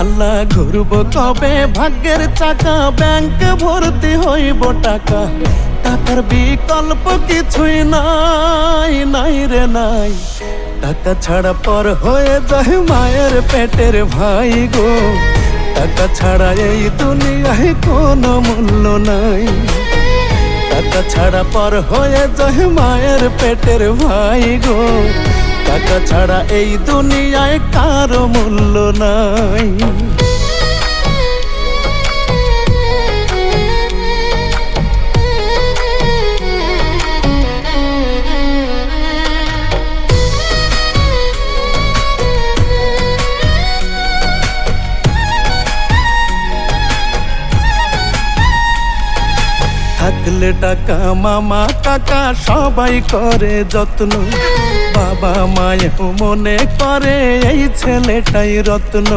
পাল্লা ঘুরব কবে, ভাগ্যের চাকা ব্যাংক ভর্তি হইব টাকা। টাকার বিকল্প কিছুই নাই, নাই রে নাই। টাকা ছাড়া পর হয়ে যায় মায়ের পেটের ভাই গো। টাকা ছাড়া এই দুনিয়ায় কোনো মূল্য নাই। টাকা ছাড়া পর হয়ে যায় মায়ের পেটের ভাই গো। টাকা ছাড়া এই দুনিয়ায় কারো মূল্য নাই। থাকলে টাকা মামা কাকা সবাই করে যত্ন। বাবা মায়েও মনে করে এই ছেলেটাই রত্ন।